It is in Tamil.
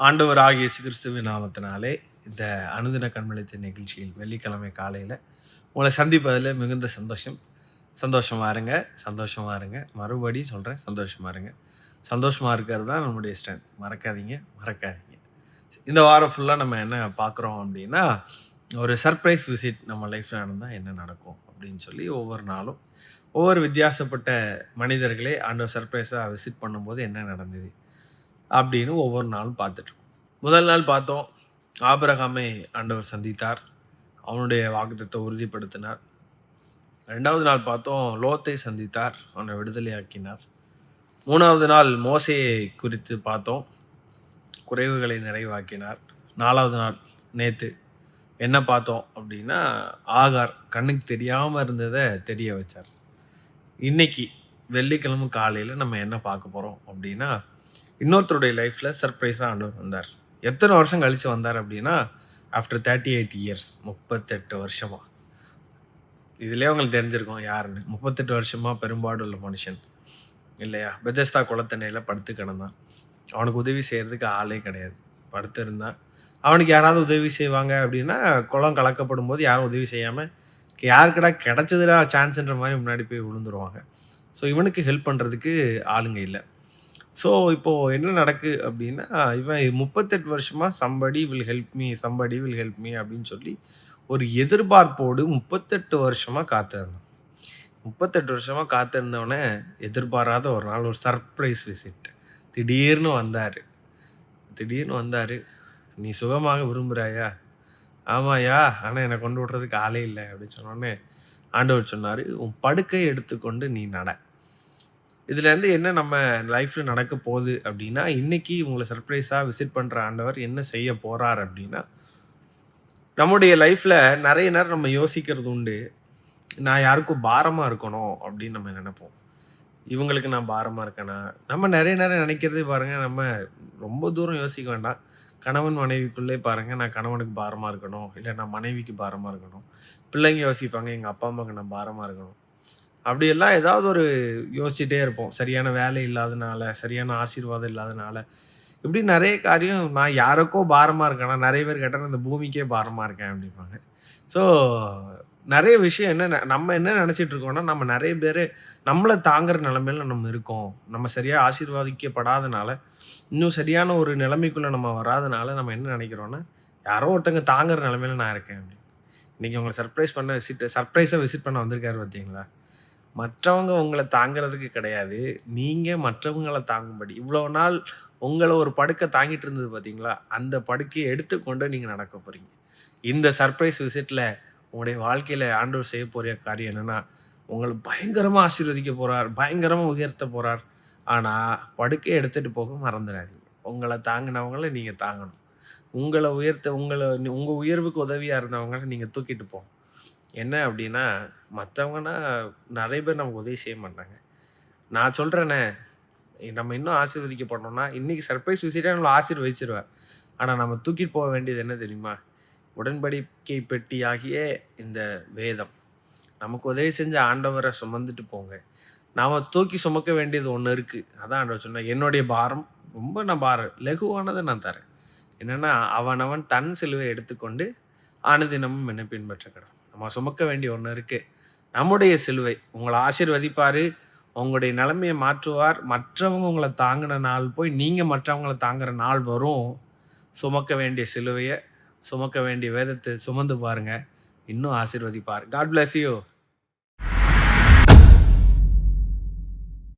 ஆண்டவராகிய இயேசு கிறிஸ்துவின் நாமத்தினாலே இந்த அனுதின கண்மலைத்த நிகழ்ச்சியில் வெள்ளிக்கிழமை காலையில் உங்களை சந்திப்பதில் மிகுந்த சந்தோஷம். சந்தோஷமாக இருங்க, சந்தோஷமாக இருங்க. மறுபடியும் சொல்கிறேன், சந்தோஷமாக இருங்க. சந்தோஷமாக இருக்கிறது தான் நம்முடைய ஸ்ட்ரென்த். மறக்காதீங்க, மறக்காதீங்க. இந்த வாரம் ஃபுல்லாக நம்ம என்ன பார்க்குறோம் அப்படின்னா, ஒரு சர்ப்ரைஸ் விசிட் நம்ம லைஃப்பில் நடந்தால் என்ன நடக்கும் அப்படின்னு சொல்லி ஒவ்வொரு நாளும் ஒவ்வொரு வித்தியாசப்பட்ட மனிதர்களே ஆண்டவர் சர்ப்ரைஸாக விசிட் பண்ணும்போது என்ன நடந்தது அப்படின்னு ஒவ்வொரு நாளும் பார்த்துட்ருக்கோம். முதல் நாள் பார்த்தோம், ஆபிரகாமை ஆண்டவர் சந்தித்தார், அவனுடைய வாக்குத்தத்தத்தை உறுதிப்படுத்தினார். 2வது நாள் பார்த்தோம், லோத்தை சந்தித்தார், அவனை விடுதலையாக்கினார். 3வது நாள் மோசேயை குறித்து பார்த்தோம், குறைவுகளை நிறைவாக்கினார். 4வது நாள் நேற்று என்ன பார்த்தோம் அப்படின்னா, ஆகார் கண்ணுக்கு தெரியாமல் இருந்ததை தெரிய வச்சார். இன்னைக்கு வெள்ளிக்கிழமை காலையில் நம்ம என்ன பார்க்க போகிறோம் அப்படின்னா, இன்னொருத்தருடைய லைஃப்பில் சர்ப்ரைஸாக ஆண்டவர் வந்தார். எத்தனை வருஷம் கழித்து வந்தார் அப்படின்னா, ஆஃப்டர் 38 இயர்ஸ், 38 வருஷமா. இதுலேயே உங்களுக்கு தெரிஞ்சிருக்கும் யாருன்னு. 38 வருஷமாக பெரும்பாடு உள்ள மனுஷன் இல்லையா? பெதஸ்தா குளத்தண்ணையில் படுத்து கிடந்தான். அவனுக்கு உதவி செய்கிறதுக்கு ஆளே கிடையாது. படுத்து இருந்தான். அவனுக்கு யாராவது உதவி செய்வாங்க அப்படின்னா, குளம் கலக்கப்படும் போது யாரும் உதவி செய்யாமல் யாருக்கடா கிடச்சதுடா சான்ஸுன்ற மாதிரி முன்னாடி போய் விழுந்துருவாங்க. ஸோ இவனுக்கு ஹெல்ப் பண்ணுறதுக்கு ஆளுங்க இல்லை. ஸோ இப்போது என்ன நடக்கு அப்படின்னா, இவன் 38 வருஷமாக somebody will help me, somebody will help me அப்படின்னு சொல்லி ஒரு எதிர்பார்ப்போடு 38 வருஷமாக காத்திருந்தான். 38 வருஷமாக காத்திருந்தவனை எதிர்பாராத ஒரு நாள் ஒரு சர்ப்ரைஸ் விசிட் திடீர்னு வந்தார். நீ சுகமாக விரும்புகிறாயா? ஆமாயா, ஆனால் என்னை கொண்டு விடுறதுக்கு ஆளே இல்லை அப்படின்னு சொன்னோடனே ஆண்டவர் சொன்னார், உன் படுக்கையை எடுத்துக்கொண்டு நீ நட. இதுலேருந்து என்ன நம்ம லைஃப்பில் நடக்க போகுது அப்படின்னா, இன்றைக்கி உங்களை சர்ப்ரைஸாக விசிட் பண்ணுற ஆண்டவர் என்ன செய்ய போகிறார் அப்படின்னா, நம்முடைய லைஃப்பில் நிறைய நேரம் நம்ம யோசிக்கிறது உண்டு, நான் யாருக்கும் பாரமாக இருக்கணும் அப்படின்னு நம்ம நினைப்போம். இவங்களுக்கு நான் பாரமாக இருக்கேனா? நம்ம நிறைய நேரம் நினைக்கிறதே பாருங்கள், நம்ம ரொம்ப தூரம் யோசிக்க வேண்டாம். கணவன் மனைவிக்குள்ளே பாருங்கள், நான் கணவனுக்கு பாரமாக இருக்கணும், இல்லை நான் மனைவிக்கு பாரமாக இருக்கணும். பிள்ளைங்க யோசிப்பாங்க, எங்கள் அப்பா அம்மாவுக்கு நான் பாரமாக இருக்கணும். அப்படியெல்லாம் ஏதாவது ஒரு யோசிச்சுட்டே இருப்போம். சரியான வேலை இல்லாதனால, சரியான ஆசீர்வாதம் இல்லாதனால, இப்படி நிறைய காரியம் நான் யாருக்கோ பாரமாக இருக்கேனா, நிறைய பேர் கேட்டால் இந்த பூமிக்கே பாரமாக இருக்கேன் அப்படிம்பாங்க. ஸோ நிறைய விஷயம் நம்ம என்ன நினச்சிட்டு இருக்கோம்னா, நம்ம நிறைய பேர் நம்மளை தாங்குற நிலைமையில நம்ம இருக்கோம். நம்ம சரியாக ஆசீர்வதிக்கப்படாதனால, இன்னும் சரியான ஒரு நிலைமைக்குள்ளே நம்ம வராதனால நம்ம என்ன நினைக்கிறோன்னா, யாரோ ஒருத்தங்க தாங்குற நிலைமையில நான் இருக்கேன் அப்படின்னு. இன்றைக்கி உங்களை சர்ப்ரைஸாக விசிட் பண்ண வந்திருக்காரு பார்த்தீங்களா? மற்றவங்க உங்களை தாங்கிறதுக்கு கிடையாது, நீங்கள் மற்றவங்கள தாங்கும்படி. இவ்வளோ நாள் உங்களை ஒரு படுக்கை தாங்கிட்டு இருந்தது பார்த்தீங்களா? அந்த படுக்கையை எடுத்துக்கொண்டு நீங்கள் நடக்க போகிறீங்க. இந்த சர்ப்ரைஸ் விசிட்டில் உங்களுடைய வாழ்க்கையில் ஆண்டவர் செய்ய போகிற காரியம் என்னென்னா, உங்களை பயங்கரமாக ஆசீர்வதிக்க போகிறார், பயங்கரமாக உயர்த்த போகிறார். ஆனால் படுக்கையை எடுத்துகிட்டு போக மறந்துடாதீங்க. உங்களை தாங்கினவங்கள நீங்கள் தாங்கணும். உங்களை உங்கள் உயர்வுக்கு உதவியாக இருந்தவங்கள நீங்கள் தூக்கிட்டு போங்க. என்ன அப்படின்னா, மற்றவங்கன்னா நிறைய பேர் நமக்கு உதவி செய்ய மாட்டாங்க. நான் சொல்கிறேனே, நம்ம இன்னும் ஆசீர்வதிக்கப்படணும்னா, இன்றைக்கி சர்ப்ரைஸ் விசிட்டாக நம்மளை ஆசீர்வதிச்சிருவார். ஆனால் நம்ம தூக்கிட்டு போக வேண்டியது என்ன தெரியுமா? உடன்படிக்கை பெட்டியாகிய இந்த வேதம். நமக்கு உதவி செஞ்ச ஆண்டவரை சுமந்துட்டு போங்க. நாம் தூக்கி சுமக்க வேண்டியது ஒன்று இருக்குது. அதான் ஆண்டவர் சொன்னார், என்னுடைய பாரம் ரொம்ப பாரம் லகுவானதை நான் தரேன். என்னென்னா, அவனவன் தன் சிலுவை எடுத்துக்கொண்டு அனுதினமும் என்னை பின்பற்ற கடவுள். நம்ம சுமக்க வேண்டிய ஒன்று இருக்குது, நம்முடைய சிலுவை. உங்களை ஆசீர்வதிப்பார், உங்களுடைய நிலைமையை மாற்றுவார். மற்றவங்க உங்களை தாங்கின நாள் போய் நீங்கள் மற்றவங்களை தாங்குகிற நாள் வரும். சுமக்க வேண்டிய சிலுவையை, சுமக்க வேண்டிய வேதத்தை சுமந்து பாருங்கள், இன்னும் ஆசீர்வதிப்பார். God bless you.